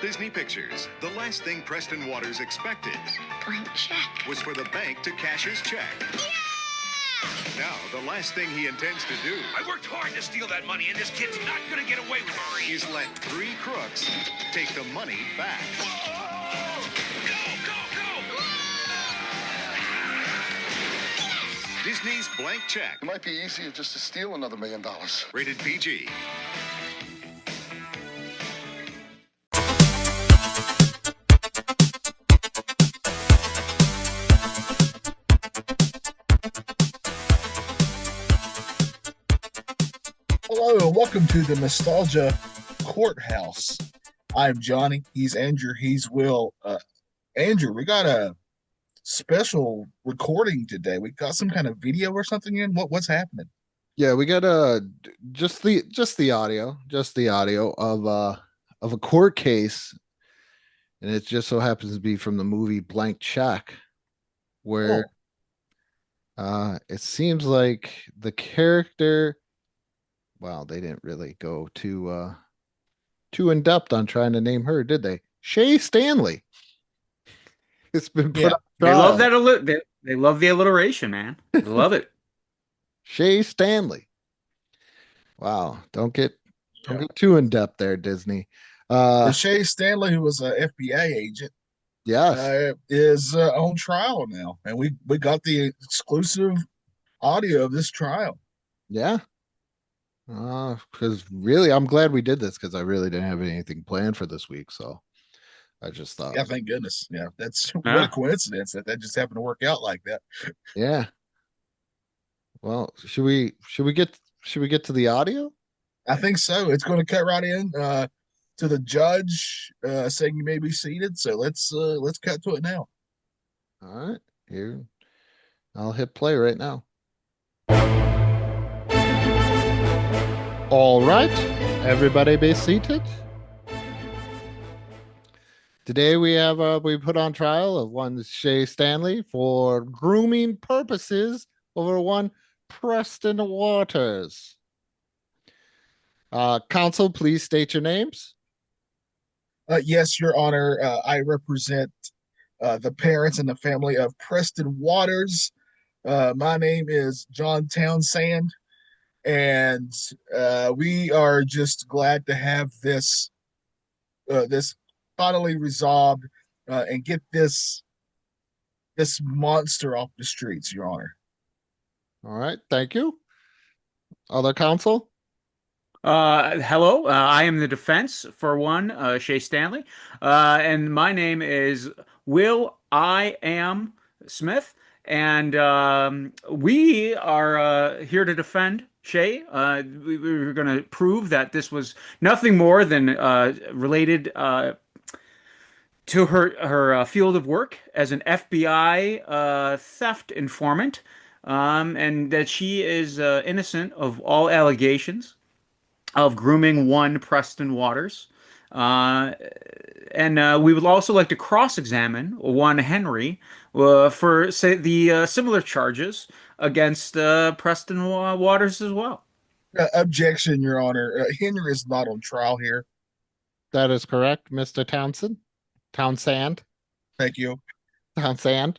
Disney Pictures, the last thing Preston Waters expected Blank check. was for the bank to cash his check. Yeah! Now, the last thing he intends to do I worked hard to steal that money, and this kid's not gonna get away with it. is let 3 crooks take the money back. Whoa! Go, go, go! Disney's Blank Check. It might be easier just to steal another $1 million. Rated PG. Hello, and welcome to the Nostalgia Courthouse. I'm Johnny. He's Andrew. He's Will. Andrew, we got a special recording today. We got some kind of video or something in. What's happening? Yeah, we got just the audio of a court case, and it just so happens to be from the movie Blank Check, where it seems like the character, well, they didn't really go too in depth on trying to name her, did they? Shay Stanley. It's been put on They trial. love that. They love the alliteration, man. They love it. Shay Stanley. Wow, don't get too in depth there, Disney. Shay Stanley, who was an FBI agent, Yes, is on trial now, and we got the exclusive audio of this trial. yeah. Because really, I'm glad we did this because I really didn't have anything planned for this week, so I just thought, Yeah, thank goodness. Yeah, that's what Yeah. a coincidence that just happened to work out like that. yeah. Well, should we get to the audio? I think so. It's going to cut right in to the judge saying you may be seated. So let's cut to it now. All right, here. I'll hit play right now. All right, everybody be seated. Today we put on trial of one Shay Stanley for grooming purposes over one Preston Waters. Counsel, please state your names. Yes, Your Honor. I represent the parents and the family of Preston Waters. My name is John Townsend, and we are just glad to have this finally resolved and get this monster off the streets, Your Honor. All right, thank you. Other counsel? Hello. I am the defense for one, Shay Stanley, and my name is Will I Am Smith, and we are here to defend Shay. We're going to prove that this was nothing more than related to her field of work as an FBI theft informant, and that she is innocent of all allegations of grooming one Preston Waters. And we would also like to cross-examine one Henry for, say, the similar charges against Preston Waters as well. Objection, Your Honor. Henry is not on trial here. That is correct, Mr. Townsend. Thank you. Townsend.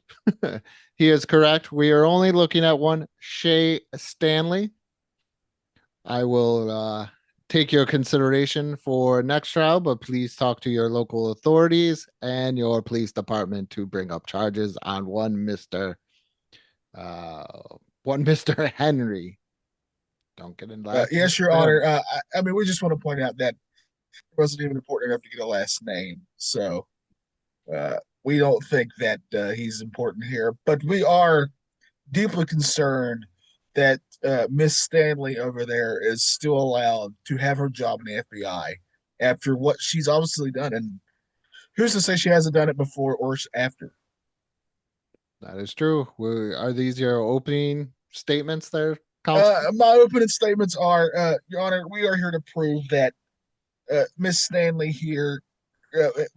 He is correct. We are only looking at one Shay Stanley. I will take your consideration for next trial, but please talk to your local authorities and your police department to bring up charges on one Mr. Henry. Don't get in line. Yes, Your Honor. I mean, we just want to point out that it wasn't even important enough to get a last name. So we don't think that he's important here. But we are deeply concerned that Miss Stanley over there is still allowed to have her job in the FBI after what she's obviously done. And who's to say she hasn't done it before or after? That is true. Are these your opening statements there, counsel? My opening statements are, Your Honor, we are here to prove that Miss Stanley here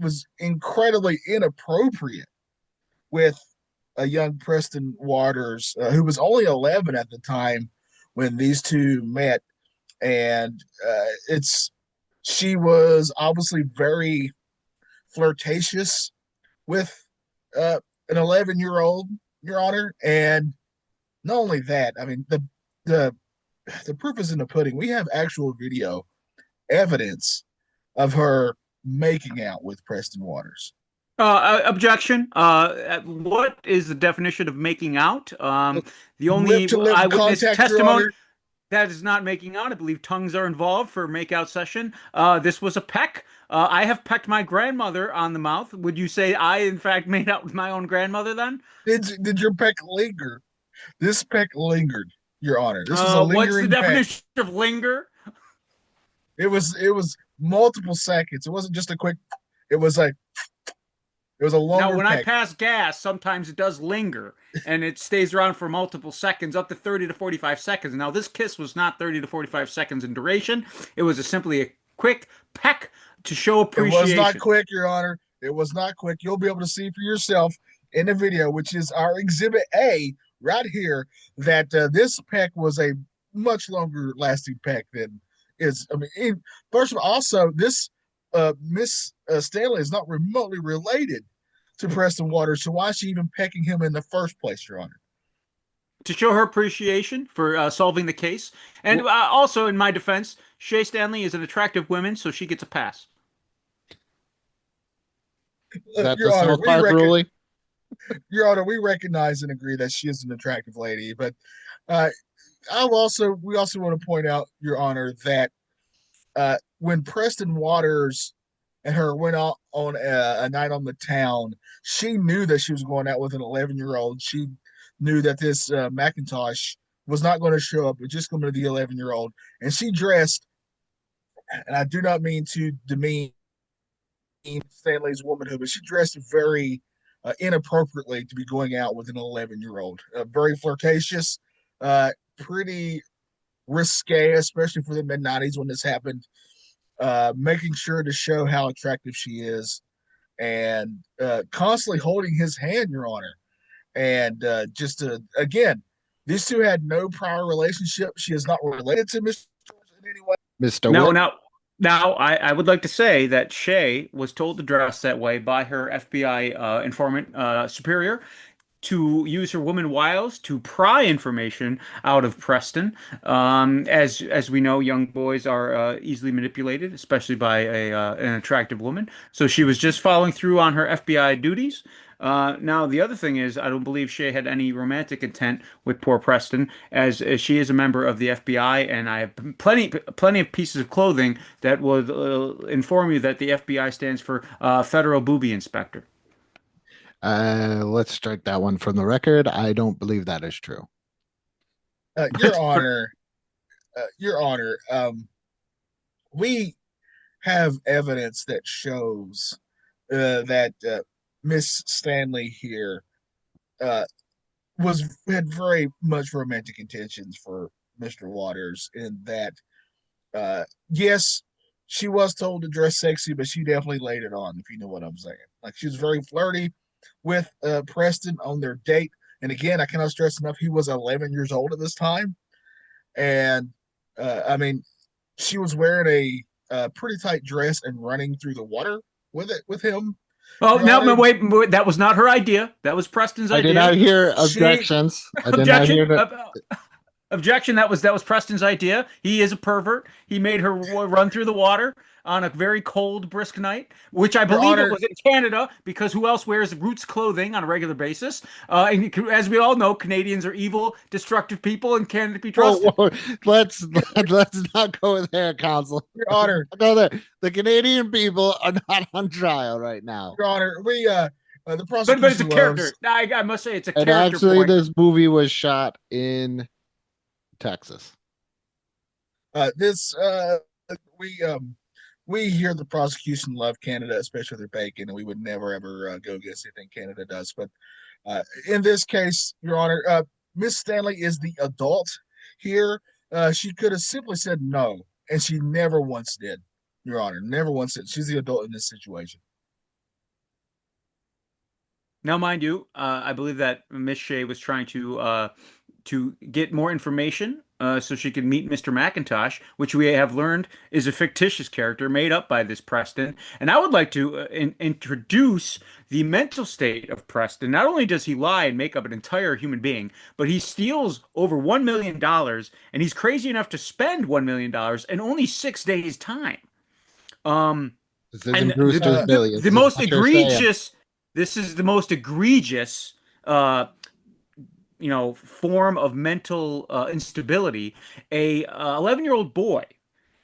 was incredibly inappropriate with a young Preston Waters, who was only 11 at the time when these two met. And she was obviously very flirtatious with an 11-year-old, Your Honor. And not only that, I mean the the proof is in the pudding. We have actual video evidence of her making out with Preston Waters. Objection. What is the definition of making out? The Lip only to lip eyewitness contact, Your testimony Honor. that is not making out. I believe tongues are involved for a makeout session. This was a peck. I have pecked my grandmother on the mouth. Would you say I, in fact, made out with my own grandmother then? Did your peck linger? This peck lingered, Your Honor. This was a What's the lingering peck. definition of linger? It was multiple seconds. It wasn't just a quick. It was like it was a Now, longer when I peck. pass gas, sometimes it does linger and it stays around for multiple seconds, up to 30 to 45 seconds. Now, this kiss was not 30 to 45 seconds in duration. It was simply a quick peck to show It was not appreciation. quick, Your Honor. It was not quick. You'll be able to see for yourself in the video, which is our Exhibit A right here, that this peck was a much longer lasting peck than is. I mean, first of all, also this Miss Stanley is not remotely related to Preston Waters, so why is she even pecking him in the first place, Your Honor? To show her appreciation for solving the case. And also, in my defense, Shay Stanley is an attractive woman, so she gets a pass. Is that Your the Honor, South Park ruling? Your Honor, we recognize and agree that she is an attractive lady, but uh, we also want to point out, Your Honor, that when Preston Waters and her went out on a night on the town, she knew that she was going out with an 11-year-old. She knew that this Macintosh was not going to show up, but just going to be the 11-year-old. And she dressed, and I do not mean to demean Stanley's womanhood, but she dressed very inappropriately to be going out with an 11-year-old. Very flirtatious, pretty risque, especially for the mid 90s when this happened. Making sure to show how attractive she is and constantly holding his hand, Your Honor. And again, these two had no prior relationship. She is not related to Mr. George in any way. Mr. Now, Whip? now, I would like to say that Shay was told to dress that way by her FBI informant superior to use her woman wiles to pry information out of Preston. As we know, young boys are easily manipulated, especially by an attractive woman. So she was just following through on her FBI duties. Now, the other thing is, I don't believe Shay had any romantic intent with poor Preston, as she is a member of the FBI, and I have plenty of pieces of clothing that would inform you that the FBI stands for Federal Booby Inspector. Let's strike that one from the record. I don't believe that is true. Your Honor, we have evidence that shows that Miss Stanley here had very much romantic intentions for Mr. Waters, in that yes, she was told to dress sexy, but she definitely laid it on, if you know what I'm saying. Like, she was very flirty with Preston on their date. And again, I cannot stress enough, he was 11 years old at this time. And I mean, she was wearing a pretty tight dress and running through the water with him. Oh, Your no, Honor. wait, that was not her idea. That was Preston's I idea. did not hear objections. I did not hear Objection. that. Objection. That was Preston's idea. He is a pervert. He made her run through the water on a very cold, brisk night, which I Your believe it Honor. was in Canada, because who else wears Roots clothing on a regular basis? And as we all know, Canadians are evil, destructive people and can't be trusted. Whoa, let's not go there, counsel. Your Honor. Go there. The Canadian people are not on trial right now. Your Honor, we the prosecution But it's a character. loves, I must say, it's a And character actually, point. this movie was shot in Texas. this we hear the prosecution love Canada, especially their bacon, and we would never ever go against anything Canada does. But in this case, Your Honor, Miss Stanley is the adult here. She could have simply said no, and she never once did. Your Honor, never once did. She's the adult in this situation. Now, mind you, I believe that Miss Shea was trying to to get more information so she could meet Mr. McIntosh, which we have learned is a fictitious character made up by this Preston. And I would like to introduce the mental state of Preston. Not only does he lie and make up an entire human being, but he steals over $1 million, and he's crazy enough to spend $1 million in only 6 days' time. This isn't Brewster's Millions. The most egregious. This is the most egregious, form of mental instability. A 11-year-old boy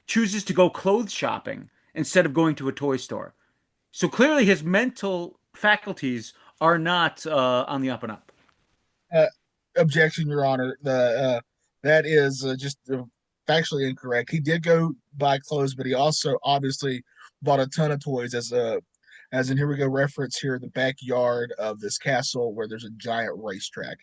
chooses to go clothes shopping instead of going to a toy store. So clearly, his mental faculties are not on the up and up. Objection, Your Honor. That is just factually incorrect. He did go buy clothes, but he also obviously bought a ton of toys as in here we go reference here the backyard of this castle where there's a giant racetrack.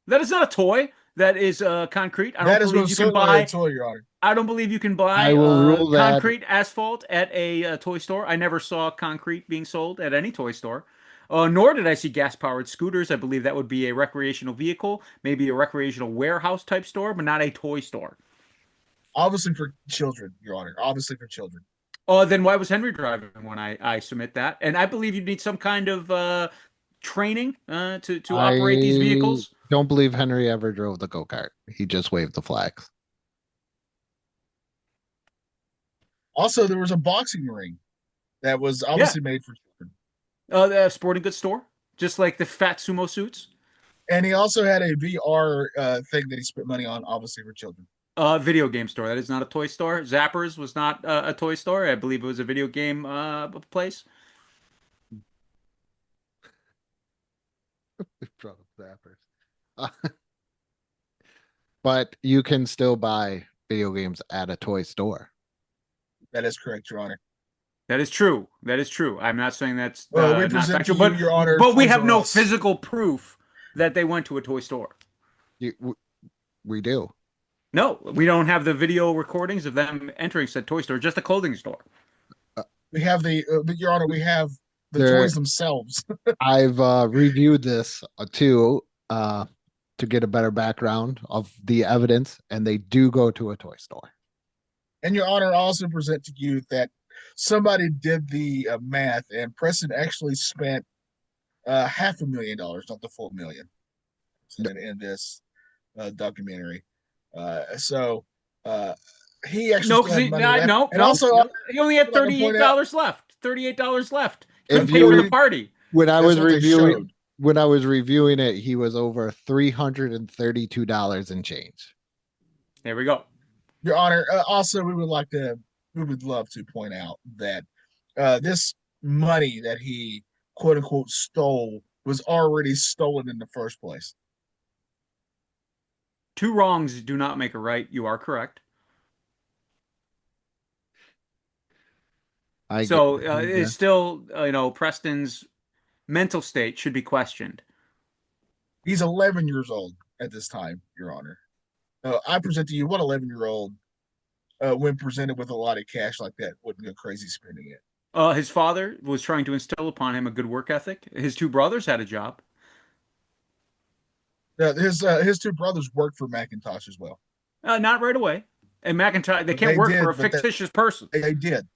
That is not a toy. That is concrete. I That don't is believe most you can certainly buy. a toy, Your Honor. I don't believe you can buy I will rule that- concrete asphalt at a toy store. I never saw concrete being sold at any toy store. Nor did I see gas-powered scooters. I believe that would be a recreational vehicle, maybe a recreational warehouse type store, but not a toy store. Obviously for children, Your Honor. Obviously for children. Then why was Henry driving when I submit that? And I believe you need some kind of training to operate these vehicles. Don't believe Henry ever drove the go-kart. He just waved the flags. Also, there was a boxing ring that was obviously made for children. The sporting goods store, just like the fat sumo suits. And he also had a VR thing that he spent money on, obviously for children. Video game store. That is not a toy store. Zappers was not a toy store. I believe it was a video game place. From Zappers. But you can still buy video games at a toy store. That is correct, Your Honor. That is true. That is true. I'm not saying that's Well, we not present to factual, you, Your Honor, but we Toys have R no Us. physical proof that they went to a toy store. We do. No, we don't have the video recordings of them entering said toy store, just a clothing store. We have but Your Honor, we have the There- toys themselves. I've reviewed this too to get a better background of the evidence, and they do go to a toy store. And Your Honor, I also present to you that somebody did the math, and Preston actually spent $500,000, not the full million, in this documentary. So he actually No, still because had he, money no, left. no, And no, also, no. He only had I'd like to point $38 left. $38 left. If Couldn't pay for you- the party. When I That's was what they reviewing showed. when I was reviewing it, he was over $332 and change. There we go. Your Honor, also we would love to point out that this money that he quote unquote stole was already stolen in the first place. Two wrongs do not make a right. You are correct. It's still, Preston's mental state should be questioned. He's 11 years old at this time, Your Honor. I present to you what 11-year-old, when presented with a lot of cash like that, wouldn't go crazy spending it. His father was trying to instill upon him a good work ethic. His two brothers had a job. His two brothers worked for Macintosh as well. Not right away. And McIntosh, they can't They work did, for a but fictitious person. They did.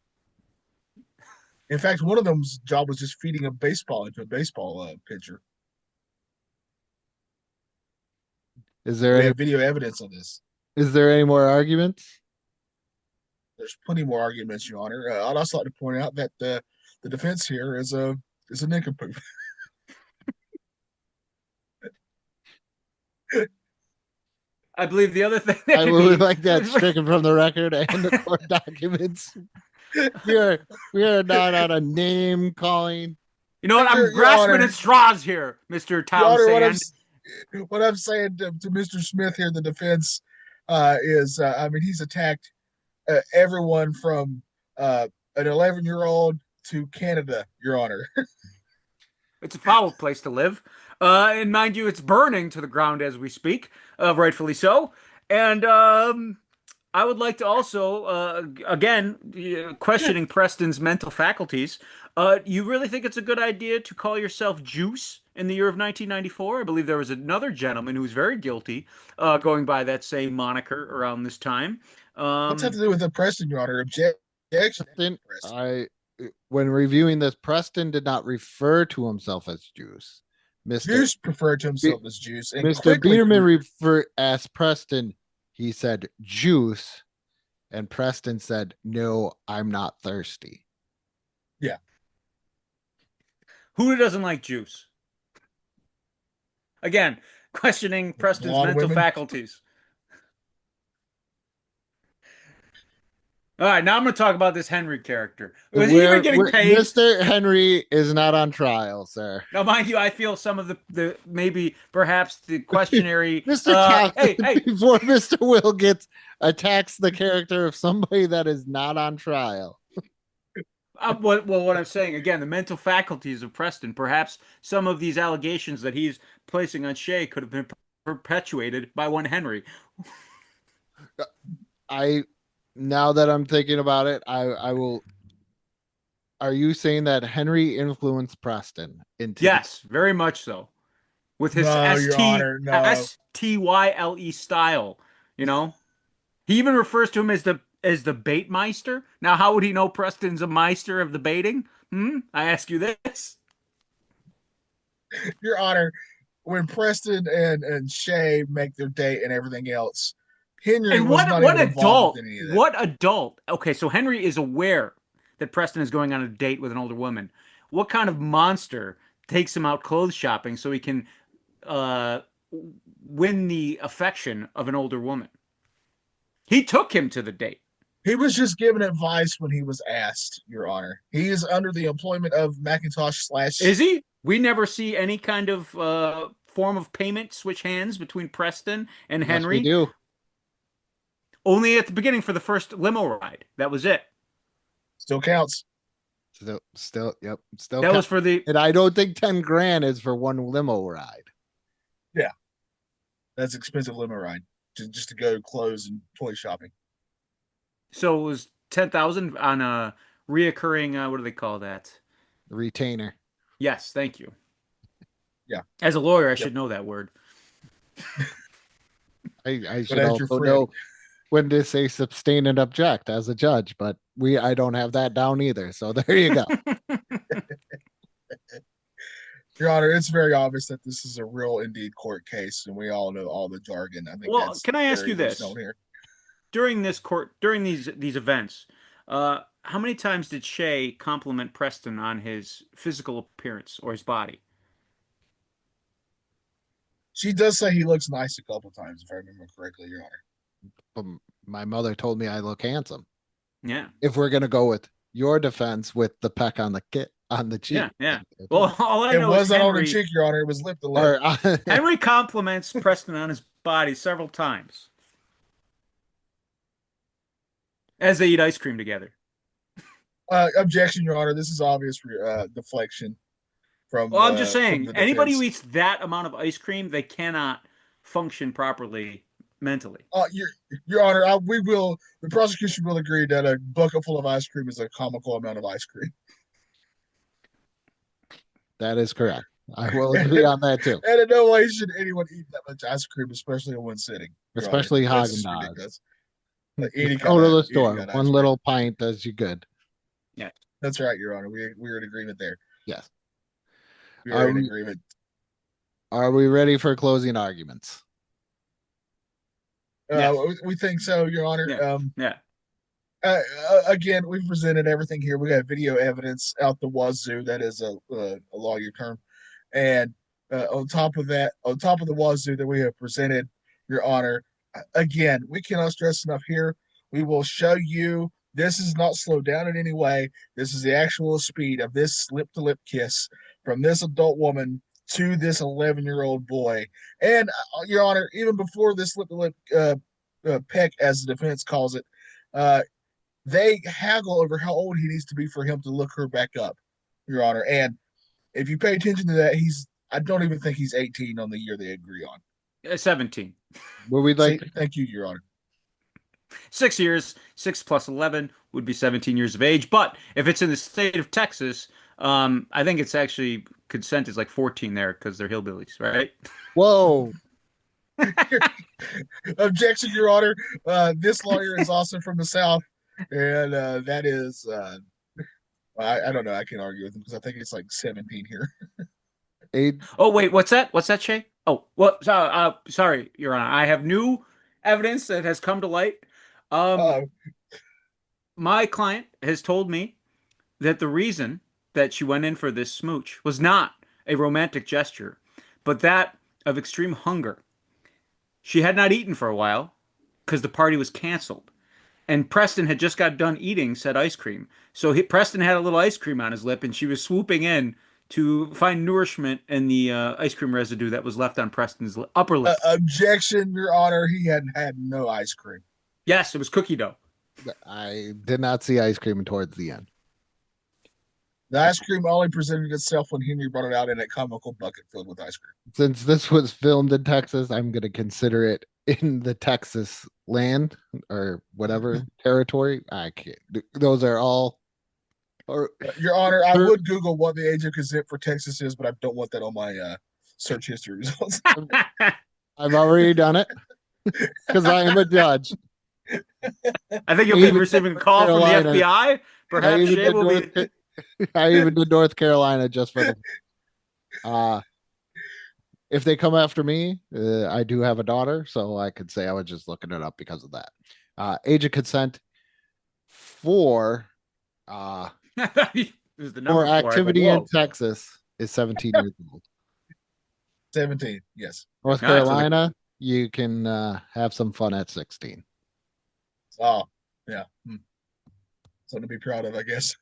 In fact, one of them's job was just feeding a baseball into a baseball pitcher. Is there We any, have video evidence of this. is there any more arguments? There's plenty more arguments, Your Honor. I'd also like to point out that the defense here is a nincompoop. I believe the other thing that I could would be- like that stricken from the record and the court documents. We are not on a name calling. You know what? I'm Your grasping Honor. at straws here, Mr. Your Honor, Townsend. what I'm saying to Mr. Smith here, the defense is, he's attacked everyone from an 11-year-old to Canada, Your Honor. It's a foul place to live. And mind you, it's burning to the ground as we speak, rightfully so. And I would like to also, again, questioning Preston's mental faculties. You really think it's a good idea to call yourself Juice in the year of 1994? I believe there was another gentleman who was very guilty, going by that same moniker around this time. What's that to Um, do with the Preston, Your Honor? Objection, Preston, Preston. when reviewing this, Preston did not refer to himself as Juice. Mr. Juice referred to Be- himself as Juice and Mr. quickly Bierman asked Preston, he said juice, and Preston said, "No, I'm not thirsty." yeah. who doesn't like juice? Again, questioning Preston's Blonde mental women. faculties. All right, now I'm going to talk about this Henry character. Was he even getting paid? Mr. Henry is not on trial, sir. Now, mind you, I feel some of the maybe perhaps the questionary. Mr. Thompson, Hey, before Mr. Will gets attacks the character of somebody that is not on trial. What I'm saying again, the mental faculties of Preston. Perhaps some of these allegations that he's placing on Shay could have been perpetuated by one Henry. Now that I'm thinking about it, I will. Are you saying that Henry influenced Preston into? Yes, very much so. With his No, Your Honor, no. STYLE style, you know. He even refers to him as the bait meister. Now, how would he know Preston's a meister of the baiting? I ask you this. Your Honor, when Preston and Shay make their date and everything else, Henry And was not what even involved adult? with any of that. What adult? Okay, so Henry is aware that Preston is going on a date with an older woman. What kind of monster takes him out clothes shopping so he can uh, win the affection of an older woman? He took him to the date. He was just giving advice when he was asked, Your Honor. He is under the employment of Macintosh / Is he? We never see any kind of form of payment switch hands between Preston and Yes, we Henry. do. Only at the beginning for the first limo ride. That was it. Still counts. Still, yep. Still, That was for the. and I don't think 10 grand is for one limo ride. Yeah. That's expensive limo ride. Just to go clothes and toy shopping. So it was 10,000 on a reoccurring. What do they call that? Retainer. Yes, thank you. Yeah. As a lawyer, I should know that word. I should as your also friend- know when to say sustain and object as a judge, but I don't have that down either. So there you go. Your Honor, it's very obvious that this is a real indeed court case, and we all know all the jargon. I think Well, that's can I ask very you this? known here. During these events, how many times did Shay compliment Preston on his physical appearance or his body? She does say he looks nice a couple times, if I remember correctly, Your Honor. My mother told me I look handsome. Yeah. If we're gonna go with your defense with the peck on the cheek. Yeah. Well, all I It know is was not on the Henry, cheek, Your Honor. It was lip to lip. Or, Henry compliments Preston on his body several times as they eat ice cream together. Objection, Your Honor. This is obvious deflection from. Well, I'm just from saying, the anybody who defense. eats that amount of ice cream, they cannot function properly mentally. Your Honor, the prosecution will agree that a bucket full of ice cream is a comical amount of ice cream. that is correct. I will agree on that too. And in no way should anyone eat that much ice cream, especially in one sitting. Your Especially Honor. That's Haagen just Dazs. ridiculous. Like any Go to the any store. kind of ice One cream. little pint does you good. That's right, Your Honor. We're in agreement there. Yes. We are in Um, agreement. Are we ready for closing arguments? Yes. We think so, Your Honor. Yeah. Again, we've presented everything here. We got video evidence out the wazoo. That is a lawyer term. And on top of the wazoo that we have presented, Your Honor, again, we cannot stress enough here. We will show you this is not slowed down in any way. This is the actual speed of this lip-to-lip kiss from this adult woman to this 11-year-old boy. And, Your Honor, even before this lip-to-lip peck, as the defense calls it, they haggle over how old he needs to be for him to look her back up, Your Honor. And if you pay attention to that, I don't even think he's 18 on the year they agree on. 17. Would we like Thank you, Your Honor. 6 years. 6 plus 11 would be 17 years of age. But if it's in the state of Texas, I think it's actually consent is like 14 there because they're hillbillies, right? Whoa. Objection, Your Honor. This lawyer is also from the South, and that is, I don't know. I can't argue with him because I think it's like 17 here. Age, Oh, wait, what's that? What's that, Shay? Oh, well, sorry, Your Honor. I have new evidence that has come to light. Um, Uh, my client has told me that the reason that she went in for this smooch was not a romantic gesture, but that of extreme hunger. She had not eaten for a while because the party was canceled. And Preston had just got done eating said ice cream. So Preston had a little ice cream on his lip, and she was swooping in to find nourishment in the ice cream residue that was left on Preston's upper lip. objection, Your Honor. He hadn't had no ice cream. Yes, it was cookie dough. I did not see ice cream towards the end. The ice cream only presented itself when Henry brought it out in a comical bucket filled with ice cream. Since this was filmed in Texas, I'm going to consider it in the Texas land or whatever territory. I can't. Those are all. Or Your Honor, I would Google what the age of consent for Texas is, but I don't want that on my search history results. I've already done it because I am a judge. I think you'll be receiving a call from the FBI. Perhaps Shay will be. I even did North Carolina just for the. If they come after me, I do have a daughter, so I could say I was just looking it up because of that. Age of consent for for activity in Texas is 17 years old. 17, yes. North Carolina, you can have some fun at 16. Oh, yeah. Something to be proud of, I guess.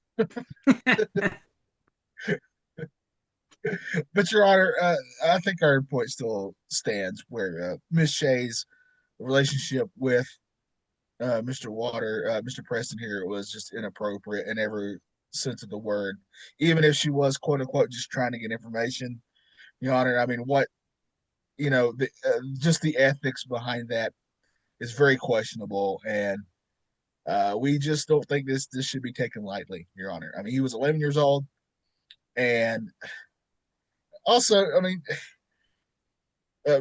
But Your Honor, I think our point still stands where Miss Shay's relationship with Mr. Preston here was just inappropriate in every sense of the word. Even if she was quote unquote just trying to get information, Your Honor, I mean, just the ethics behind that is very questionable, and we just don't think this should be taken lightly, Your Honor. I mean, he was 11 years old, and also, I mean,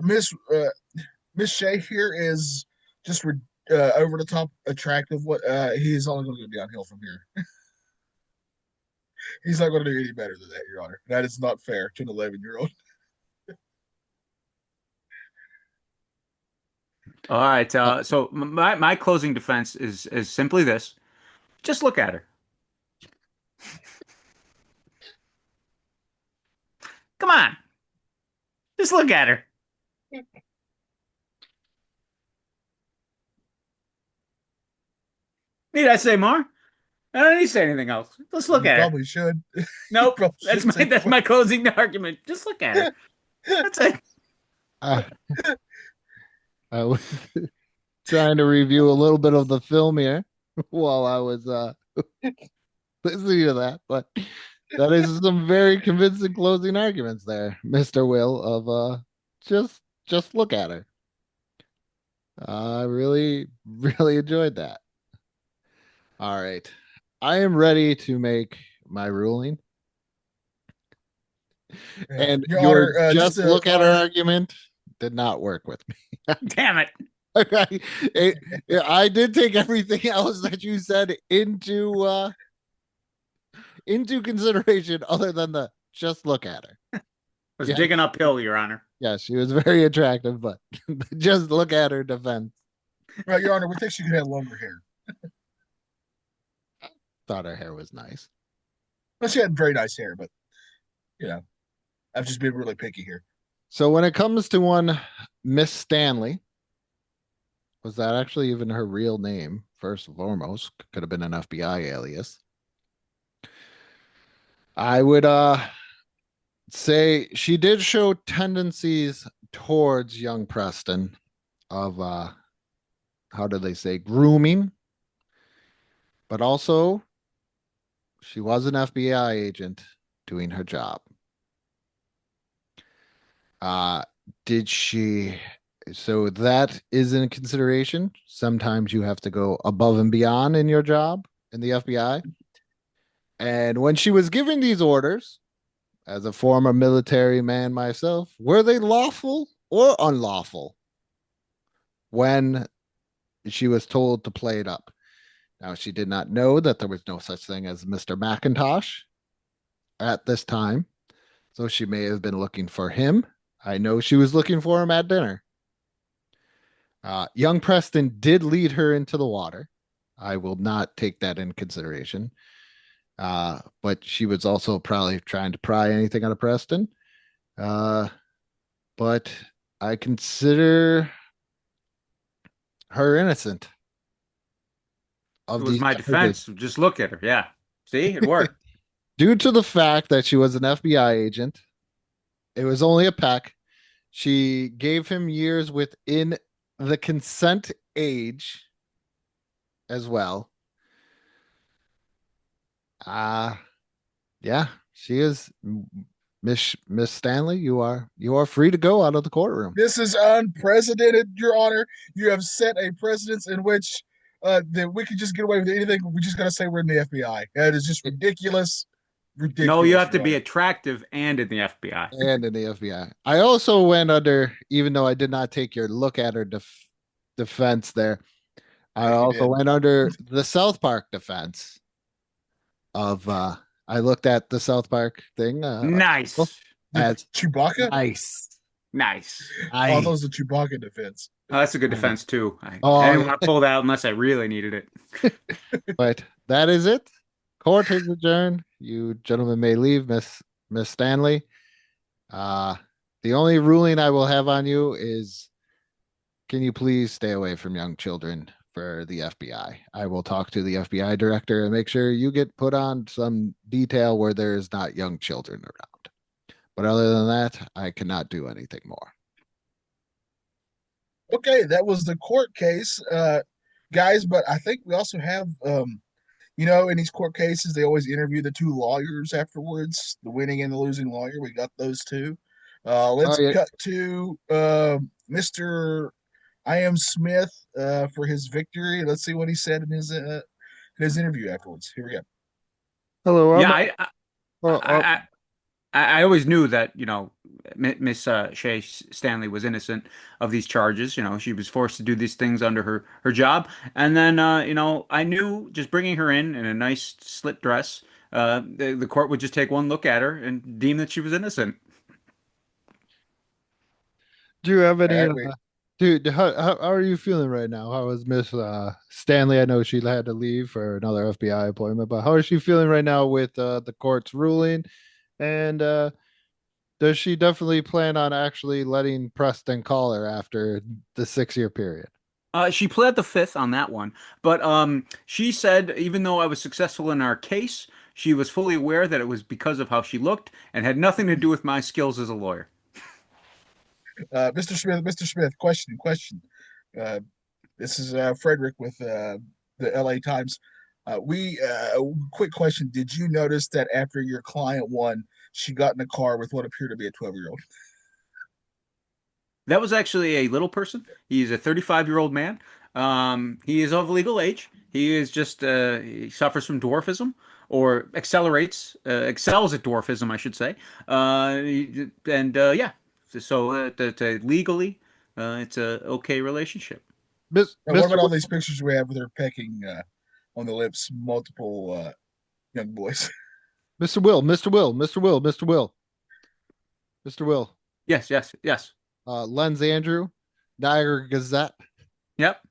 Miss Shay here is just over the top attractive. What he's only going to go downhill from here. He's not going to do any better than that, Your Honor. That is not fair to an 11-year-old. All right. So my closing defense is simply this: just look at her. Come on, just look at her. Need I say more? I don't need to say anything else. Let's look You at her. probably should. Nope. Probably That's my closing argument. Just look at her. That's it. I was trying to review a little bit of the film here while I was listening to that, but that is some very convincing closing arguments there, Mr. Will, of just look at her. I really, really enjoyed that. All right. I am ready to make my ruling. And Your Honor, just look at her argument did not work with me. Damn it. Okay. I did take everything else that you said into consideration other than the just look at her. Was digging uphill, Your Honor. Yeah, she was very attractive, but just look at her defense. Right, Your Honor, we think she could have longer hair. Thought her hair was nice. Well, she had very nice hair, but I've just been really picky here. So when it comes to one Miss Stanley, was that actually even her real name? First and foremost, could have been an FBI alias. I would say she did show tendencies towards young Preston of how do they say, grooming, but also she was an FBI agent doing her job. Did she So that is in consideration. Sometimes you have to go above and beyond in your job in the FBI. And when she was giving these orders, as a former military man myself, were they lawful or unlawful when she was told to play it up? Now, she did not know that there was no such thing as Mr. McIntosh at this time. So she may have been looking for him. I know she was looking for him at dinner. Young Preston did lead her into the water. I will not take that in consideration. But she was also probably trying to pry anything out of Preston. But I consider her innocent It of was these my charges defense. Just look at her. Yeah. See, it worked. due to the fact that she was an FBI agent. It was only a peck. She gave him years within the consent age as well. Uh yeah, she is Miss Stanley. You are free to go out of the courtroom. This is unprecedented, Your Honor. You have set a precedence in which that we could just get away with anything. We just gotta say we're in the FBI. That is just ridiculous, No, you ridiculous, have to Your be Honor. attractive and in the FBI. And in the FBI. I also went under, even though I did not take your look at her defense there. I Yeah, you also did. went under the South Park defense of I looked at the South Park thing Nice. The as Chewbacca? nice. Nice. Oh, I those are Chewbacca defense. Oh, that's a good I defense too. I oh didn't want to pull that out unless I really needed it. but that is it. Court is adjourned. You gentlemen may leave, Miss Stanley. Uh the only ruling I will have on you is can you please stay away from young children for the FBI? I will talk to the FBI director and make sure you get put on some detail where there is not young children around. But other than that, I cannot do anything more. Okay, that was the court case, guys. But I think we also have, in these court cases, they always interview the two lawyers afterwards, the winning and the losing lawyer. We got those two. Oh Let's yeah, cut to Mr. I am Smith for his victory. Let's see what he said in his interview afterwards. Here we go. hello. Yeah, I'm I, uh, I, I always knew that, Miss Shay Stanley was innocent of these charges. She was forced to do these things under her job. And then, I knew just bringing her in a nice slit dress, the court would just take one look at her and deem that she was innocent. do you have All any right, wait. dude, how are you feeling right now? How is Miss Stanley? I know she had to leave for another FBI appointment, but how is she feeling right now with the court's ruling? And does she definitely plan on actually letting Preston call her after the 6 year period? She pled the fifth on that one, but she said even though I was successful in our case, she was fully aware that it was because of how she looked and had nothing to do with my skills as a lawyer. Mr. Smith, question. Uh, this is Frederick with the LA Times. Quick question. Did you notice that after your client won, she got in a car with what appeared to be a 12-year-old? That was actually a little person. He's a 35-year-old man. He is of legal age. He is just he suffers from dwarfism or excels at dwarfism, I should say. And yeah, so legally, it's a okay relationship. Now, what Mr. about all these pictures we have with her pecking on the lips multiple young boys? Mr. Will, Mr. Will, Mr. Will, Mr. Will, Mr. Will, Yes, yes, yes. Lens Andrew, Niagara Gazette. Yep.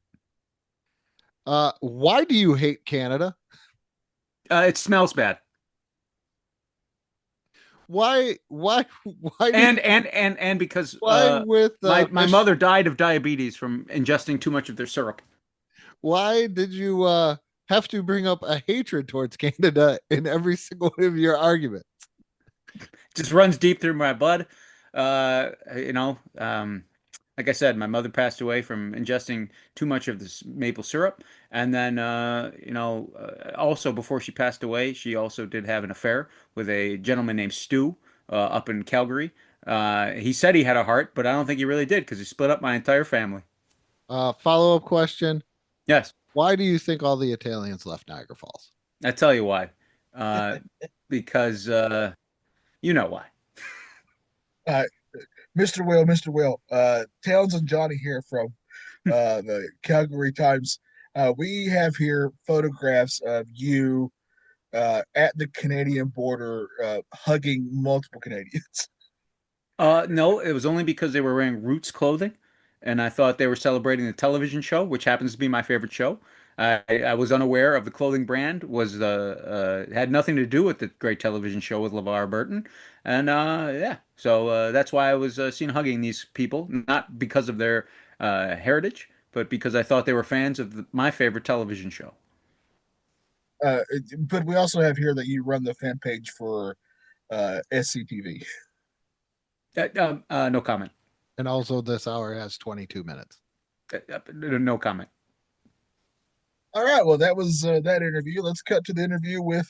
Why do you hate Canada? It smells bad. Why And because why with my mother died of diabetes from ingesting too much of their syrup. why did you have to bring up a hatred towards Canada in every single one of your arguments? Just runs deep through my blood. Like I said, my mother passed away from ingesting too much of this maple syrup. And then, also before she passed away, she also did have an affair with a gentleman named Stu up in Calgary. He said he had a heart, but I don't think he really did because he split up my entire family. Follow-up question. Yes, Why do you think all the Italians left Niagara Falls? I tell you why. Uh, because you know why. Uh, Mr. Will, Towns and Johnny here from the Calgary Times. We have here photographs of you at the Canadian border hugging multiple Canadians. No, it was only because they were wearing Roots clothing, and I thought they were celebrating the television show, which happens to be my favorite show. I was unaware of the clothing brand was had nothing to do with the great television show with LeVar Burton, and yeah, so that's why I was seen hugging these people, not because of their heritage, but because I thought they were fans of my favorite television show. But we also have here that you run the fan page for SCTV. No comment. And also, this hour has 22 minutes. No comment. All right, well, that was that interview. Let's cut to the interview with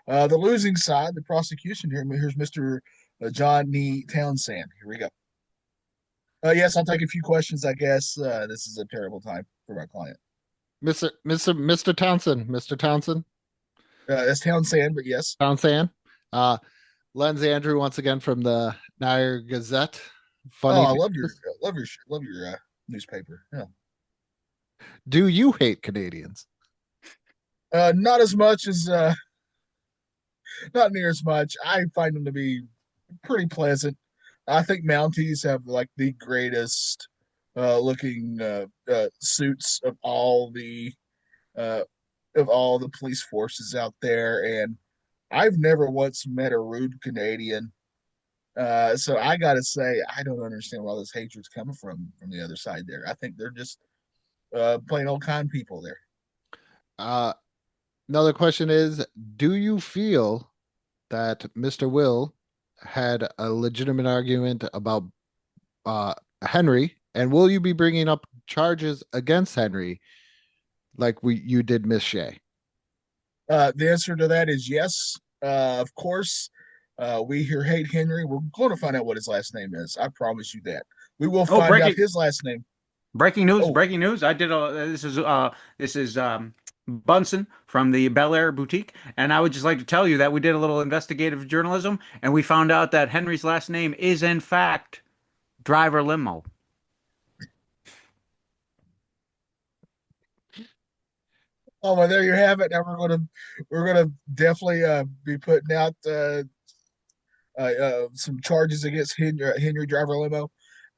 the losing side, the prosecution here. Here's Mr. John Nee Townsend. Here we go. Yes, I'll take a few questions, I guess. This is a terrible time for my client. Mr. Townsend, Mr. Townsend, That's Townsend, but yes. Townsend. Uh, Len's Andrew once again from the Niagara Gazette. Oh, Funny. I love your newspaper. Yeah. Do you hate Canadians? Not as much as not near as much. I find them to be pretty pleasant. I think Mounties have like the greatest looking suits uh, of all the police forces out there, and I've never once met a rude Canadian. So I gotta say, I don't understand why this hatred's coming from the other side there. I think they're just plain old kind people there. Uh, Another question is, do you feel that Mr. Will had a legitimate argument about uh, Henry, and will you be bringing up charges against Henry like you did Miss Shay? The answer to that is yes. Of course, we here hate Henry. We're going to find out what his last name is. I promise you that. We will Oh, find out his last name. breaking news! Oh, Breaking news! I did a this is Bunsen from the Bel Air Boutique, and I would just like to tell you that we did a little investigative journalism, and we found out that Henry's last name is in fact Driver Limo. oh, well, there you have it. Now we're gonna definitely be putting out some charges against Henry Driver Limo,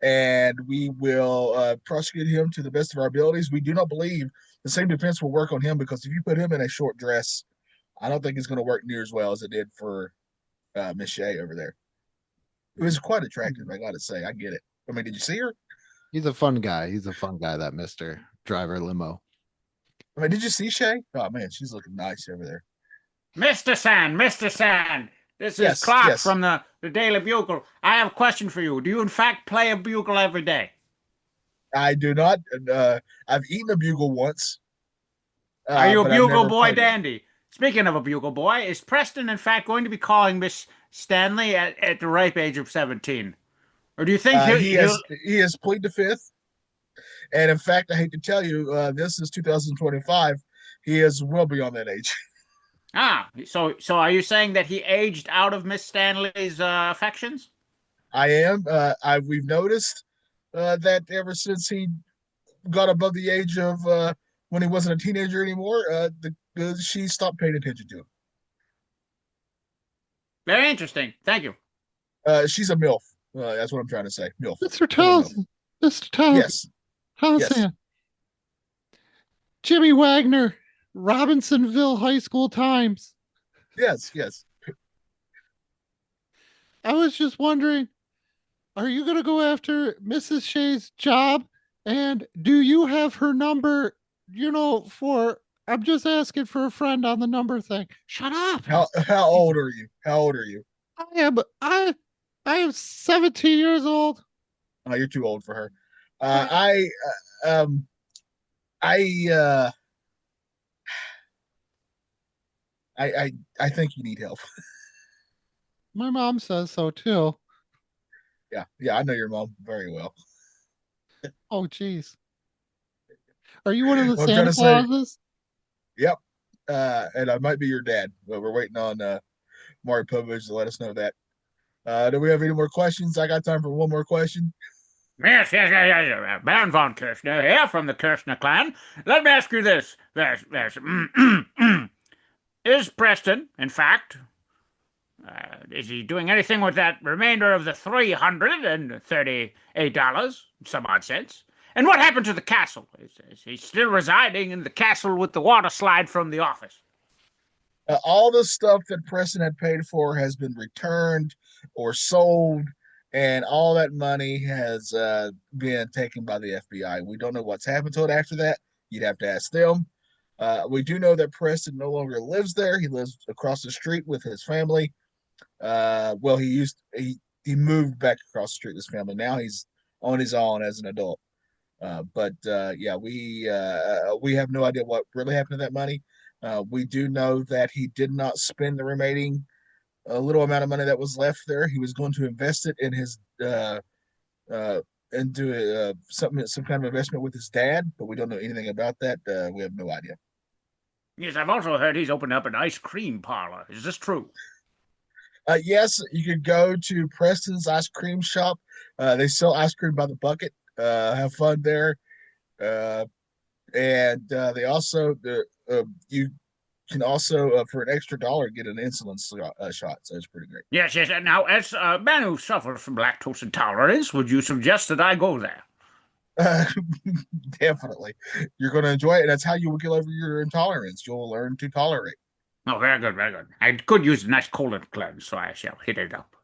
and we will prosecute him to the best of our abilities. We do not believe the same defense will work on him because if you put him in a short dress, I don't think it's going to work near as well as it did for Miss Shay over there. It was quite attractive, I got to say. I get it. I mean, did you see her? He's a fun guy. He's a fun guy, that Mr. Driver Limo. I mean, did you see Shay? Oh man, she's looking nice over there. Mr. Sand, this is Yes, Clark yes. from the Daily Bugle. I have a question for you. Do you in fact play a bugle every day? I do not. I've eaten a bugle once, Are you a but I've bugle never boy played one. dandy? Speaking of a bugle boy, is Preston in fact going to be calling Miss Stanley at the ripe age of 17? Or do you think He has pleaded the fifth, and in fact, I hate to tell you, this is 2025. He is well beyond that age. so are you saying that he aged out of Miss Stanley's affections? I am. We've noticed that ever since he got above the age of when he wasn't a teenager anymore, she stopped paying attention to him. Very interesting. Thank you. She's a milf. That's what I'm trying to say. Milf. Mr. Total milf. Townsend, Mr. Townsend, Yes. Yes. Townsend, Jimmy Wagner, Robinsonville High School Times. Yes. Yes. I was just wondering, are you going to go after Mrs. Shay's job? And do you have her number, I'm just asking for a friend on the number thing. Shut up. How old are you? How old are you? I am 17 years old. Oh, you're too old for her. I um I I think you need help. My mom says so too. Yeah, yeah, I know your mom very well. Oh, geez. Are you one of the Well, I'm trying Santa to say, Clauses? yep. And I might be your dad, but we're waiting on Mari Povich to let us know that. Do we have any more questions? I got time for one more question. Yes. Baron von Kirchner here from the Kirchner clan. Let me ask you this. Is Preston, in fact, is he doing anything with that remainder of the $338, some odd cents? And what happened to the castle? Is he still residing in the castle with the water slide from the office? All the stuff that Preston had paid for has been returned or sold, and all that money has been taken by the FBI. We don't know what's happened to it after that. You'd have to ask them. We do know that Preston no longer lives there. He lives across the street with his family. Well, he moved back across the street with his family. Now he's on his own as an adult. But yeah, we have no idea what really happened to that money. We do know that he did not spend the remaining little amount of money that was left there. He was going to invest it in his uh, into some kind of investment with his dad, but we don't know anything about that. We have no idea. Yes, I've also heard he's opened up an ice cream parlor. Is this true? Yes, you could go to Preston's ice cream shop. They sell ice cream by the bucket. Have fun there. Uh, and they also you can also for an extra dollar get an insulin shot. So it's pretty great. Yes. Now, as a man who suffers from lactose intolerance, would you suggest that I go there? Uh, Definitely, you're going to enjoy it. And that's how you will get over your intolerance. You'll learn to tolerate. Oh, very good, very good. I could use a nice colon cleanse, so I shall hit it up.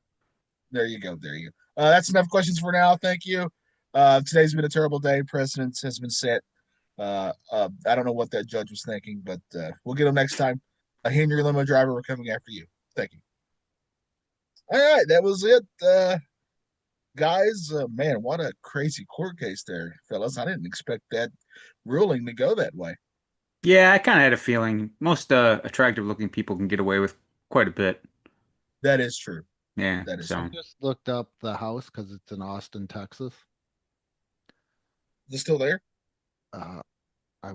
There you go. There you go. That's enough questions for now. Thank you. Today's been a terrible day. Precedence has been set. I don't know what that judge was thinking, but we'll get him next time. Henry limo driver, we're coming after you. Thank you. All right, that was it, guys. Man, what a crazy court case there, fellas. I didn't expect that ruling to go that way. Yeah, I kind of had a feeling most attractive looking people can get away with quite a bit. That is true. Yeah, That is I so. true. just looked up the house because it's in Austin, Texas. Is it still there? Uh, I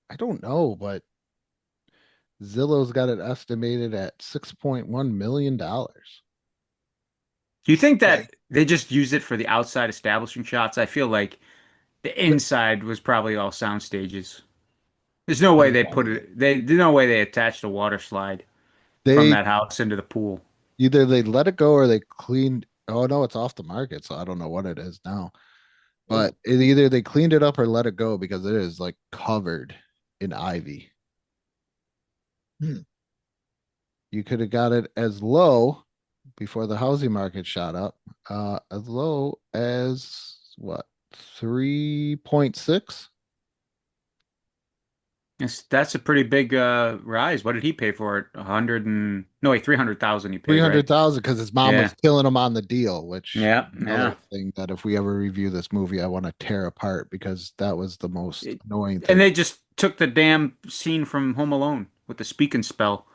I don't know, but Zillow's got it estimated at $6.1 million. Do you think Yeah. that they just use it for the outside establishing shots? I feel like the inside was probably all sound stages. There's no way they put Probably. it. There's no way they attached a water slide from They that house into the pool. either they let it go or they cleaned. Oh no, it's off the market, so I don't know what it is now. But either they cleaned it up or let it go because it is like covered in ivy. Hmm. You could have got it as low before the housing market shot up, as low as what, 3.6? That's a pretty big rise. What did he pay for it? 100 and no, wait, 300,000 he paid, right? 300,000 because his mom Yeah. was killing him on the deal, which Yeah, another yeah. thing that if we ever review this movie, I want to tear apart because that was the most It- annoying and thing. they just took the damn scene from Home Alone with the speaking spell.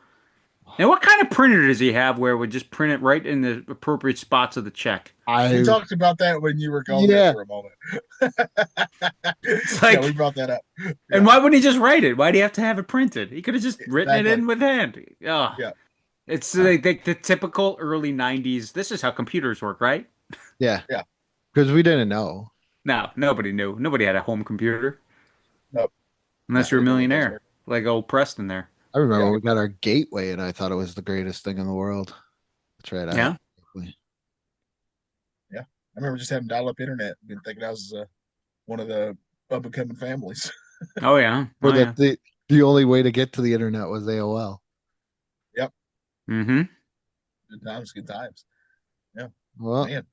And what kind of printer does he have where it would just print it right in the appropriate spots of the check? We I talked about that when you were gone there Yeah, for a moment. It's Yeah, we like, brought that up. and Yeah, why wouldn't he just write it? Why do you have to have it printed? He could have just written it exactly. in with hand. Oh, Yeah. it's like the typical early 90s. This is how computers work, right? yeah, Yeah. because we didn't know. No, nobody knew. Nobody had a home computer Nope. No. unless We you're a didn't know what those millionaire, were. like old Preston there. I remember Yeah. we got our gateway and I thought it was the greatest thing in the world. That's right. I had Yeah. a gateway. Yeah. I remember just having dial up internet and thinking I was one of the up and coming families. Oh yeah. Or Oh that yeah. the only way to get to the internet was AOL. Yep. Mm-hmm. Good times, good times. Yeah. Well, Man.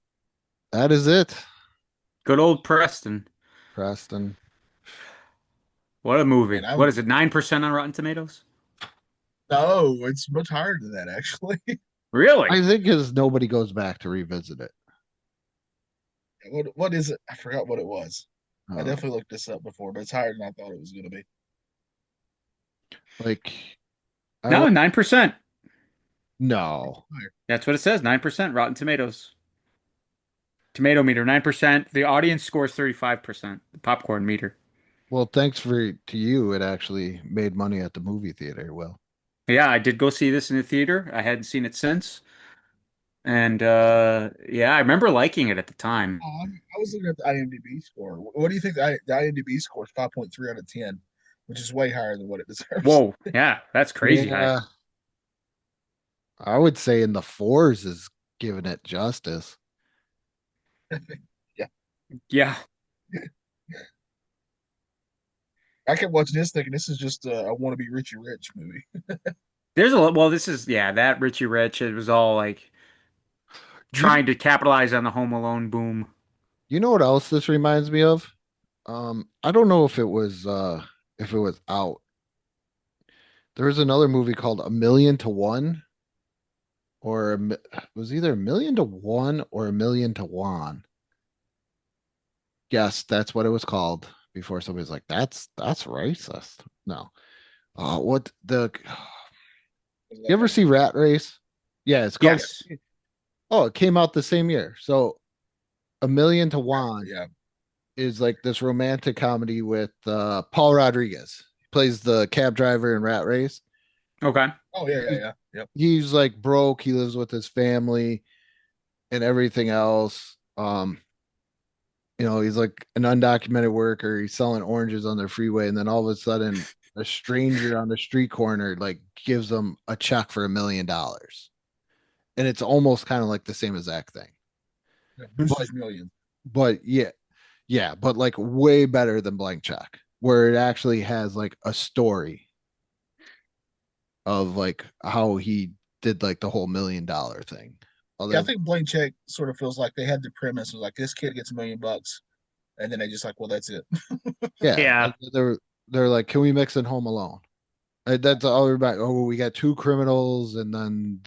that is it, Good old Preston. Preston. What a Man, movie. What I'm is it? 9% on Rotten Tomatoes? no, it's much higher than that actually. Really? I think because nobody goes back to revisit it. What is it? I forgot what it was. I Uh, definitely looked this up before, but it's higher than I thought it was gonna be. like I No, want 9%. no. Higher. That's what it says. 9% Rotten Tomatoes. Tomato meter 9%. The audience scores 35%. The popcorn meter. Well, thanks for to you. It actually made money at the movie theater. Well, Yeah, I did go see this in the theater. I hadn't seen it since. And yeah, I remember liking it at the time. I was looking at the IMDb score. What do you think the IMDb score is 5.3 out of 10, which is way higher than what it deserves. Whoa, yeah, that's crazy high. yeah, I would say in the fours is giving it justice. Yeah. Yeah. I kept watching this thinking this is just a wanna be Richie Rich movie. There's a lot. Well, this is, yeah, that Richie Rich. It was all like You trying to capitalize on the Home Alone boom. you know what else this reminds me of? I don't know if it was out. There was another movie called A Million to One, or it was either A Million to One or A Million to One. Yes, that's what it was called before somebody's like, that's racist. No. What the you ever see Rat Race? Yeah, it's called Yes. Oh, it came out the same year. So A Million to One Yeah. is like this romantic comedy with Paul Rodriguez. He plays the cab driver in Rat Race. Okay. Oh yeah, yeah, yeah. Yep. He's like broke, he lives with his family and everything else. He's like an undocumented worker. He's selling oranges on the freeway, and then all of a sudden, a stranger on the street corner like gives him a check for $1 million, and it's almost kind of like the same exact thing. Yeah. But Boosters Million. but yeah, but like way better than Blank Check, where it actually has like a story of like how he did like the whole $1 million thing. Yeah, I Although, think Blank Check sort of feels like they had the premise of like this kid gets $1 million, and then they just like, well, that's it. yeah, Yeah. like they're like, can we mix in Home Alone? That's all about. Oh, we got two criminals, and then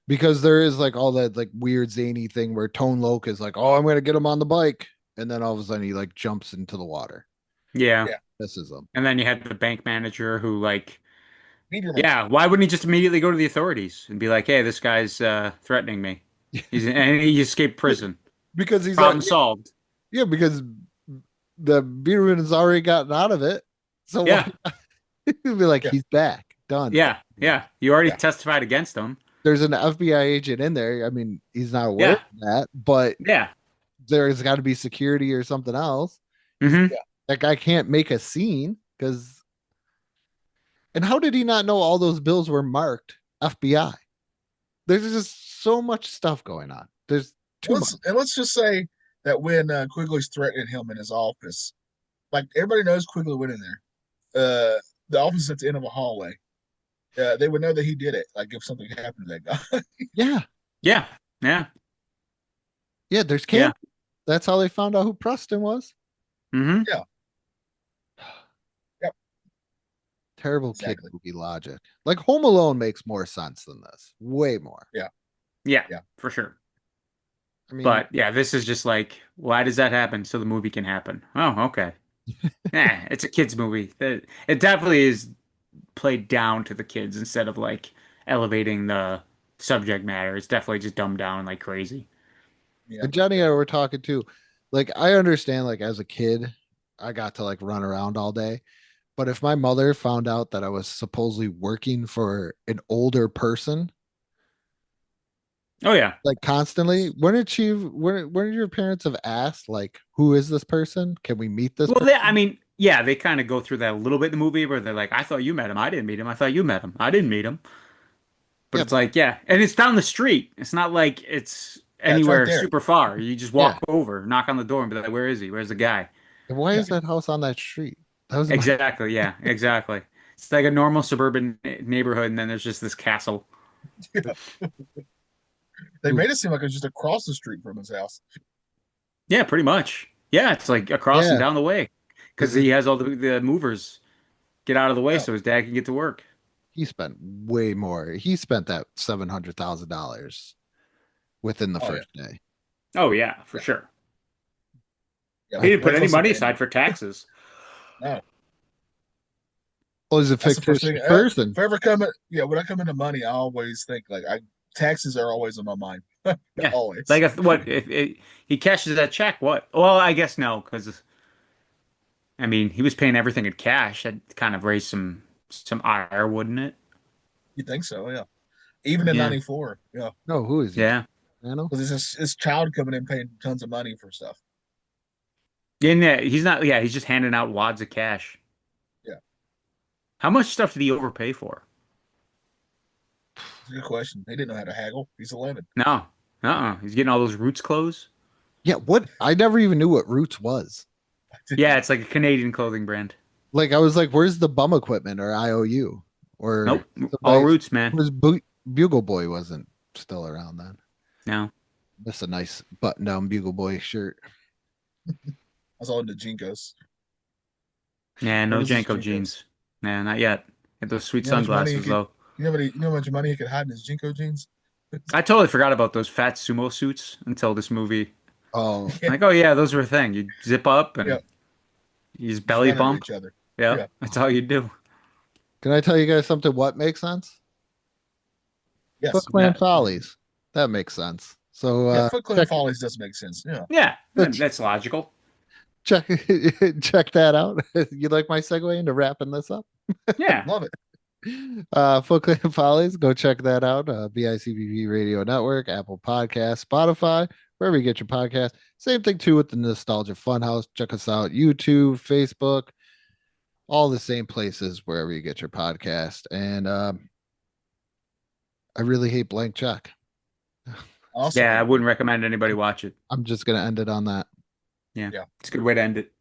because there is like all that like weird zany thing where Tone Loc is like, oh, I'm gonna get him on the bike, and then all of a sudden he like jumps into the water. Yeah. Yeah. This is him. And then you had the bank manager who like, Meteor Loc. yeah, why wouldn't he just immediately go to the authorities and be like, "Hey, this guy's threatening me." And he escaped prison. Because he's Problem solved. yeah, because the Biederman has already gotten out of it. So Yeah. why he'd be like, Yeah. he's back, done. Yeah. Yeah. You already Yeah. testified against him. There's an FBI agent in there. I mean, he's not aware Yeah. of that, but Yeah. there's got to be security or something else. Hmm. That guy can't make a scene because. And how did he not know all those bills were marked FBI? There's just so much stuff going on. There's too much. Let's just say that when Quigley's threatening him in his office, like everybody knows Quigley went in there. The office is at the end of a hallway. They would know that he did it. Like if something happened to that guy. Yeah, Yeah. Yeah. yeah. There's Yeah. camp. That's how they found out who Preston was. Hmm. Yeah. Yep. Terrible Exactly. kid movie logic. Like Home Alone makes more sense than this. Way more. Yeah. Yeah. Yeah. For sure. I mean, But yeah, this is just like, why does that happen? So the movie can happen. Oh, okay. Yeah, it's a kids movie. It definitely is played down to the kids instead of like elevating the subject matter. It's definitely just dumbed down like crazy. Yeah. and Johnny and I were talking too. Like, I understand, like, as a kid, I got to like run around all day. But if my mother found out that I was supposedly working for an older person, Oh yeah. like constantly, when did your parents have asked, like, who is this person? Can we meet this Well, person? I mean, yeah, they kind of go through that a little bit in the movie where they're like, "I thought you met him. I didn't meet him. I thought you met him. I didn't meet him." But Yeah, it's like, yeah, and it's down the street. It's not like it's Yeah, it's right anywhere there. super far. You just yeah. walk over, knock on the door, and be like, "Where is he? Where's the guy?" And why Yeah. is that house on that street? That was my Exactly. Yeah. Exactly. It's like a normal suburban neighborhood, and then there's just this castle. They made it seem like it was just across the street from his house. Yeah, pretty much. Yeah, it's like across and yeah. down the way because he has all the movers get out of the way Yeah. so his dad can get to work. He spent way more. He spent that $700,000 within the Oh first day. Oh yeah, for Yeah. sure. Yeah. He didn't put That's any also money bad. aside for taxes. No. Well, he's a That's the first fictitious thing. person. If I ever when I come into money, I always think like taxes are always on my mind. Yeah. Always. Like what if he cashes that check? What? Well, I guess no, because I mean he was paying everything in cash. That kind of raised some ire, wouldn't it? You think so? Yeah. Even in Yeah. '94. Yeah. No, who is he? Yeah. Nano? Because it's his child coming in paying tons of money for stuff. Yeah, he's not. Yeah, he's just handing out wads of cash. Yeah. How much stuff did he overpay for? It's a good question. He didn't know how to haggle. He's 11. No. He's getting all those Roots clothes. Yeah, what? I never even knew what Roots was. Yeah, it's like a Canadian clothing brand. Like, I was like, where's the bum equipment or IOU? Or Nope. All somebody Roots, man. was Bugle Boy wasn't still around then. No. That's a nice button down Bugle Boy shirt. I was all into Jinkos. Yeah, no What is this Janko Jinkos? jeans. Nah, not yet. Get those sweet You know how much money sunglasses though. you know how much money he could hide in his Jinko jeans? I totally forgot about those fat sumo suits until this movie. Oh, Like, oh yeah, those were a thing. You zip up Yeah. and you just Just belly run into bump. each other. Yeah, Yeah. that's all you do. can I tell you guys something? What makes sense? Yes. Foot Clan Yeah. Follies. That makes sense. So Yeah, Foot Clan check, Follies does make sense. Yeah. Yeah, That's- that's logical. check check that out. You like my segue into wrapping this up? Yeah. Love it. Foot Clan Follies, go check that out. BICBP Radio Network, Apple Podcast, Spotify, wherever you get your podcast. Same thing too with the Nostalgia Funhouse. Check us out, YouTube, Facebook, all the same places wherever you get your podcast. And I really hate Blank Check. Also, Yeah, I wouldn't recommend anybody watch it. I'm just gonna end it on that. Yeah. Yeah. It's a good way to end it.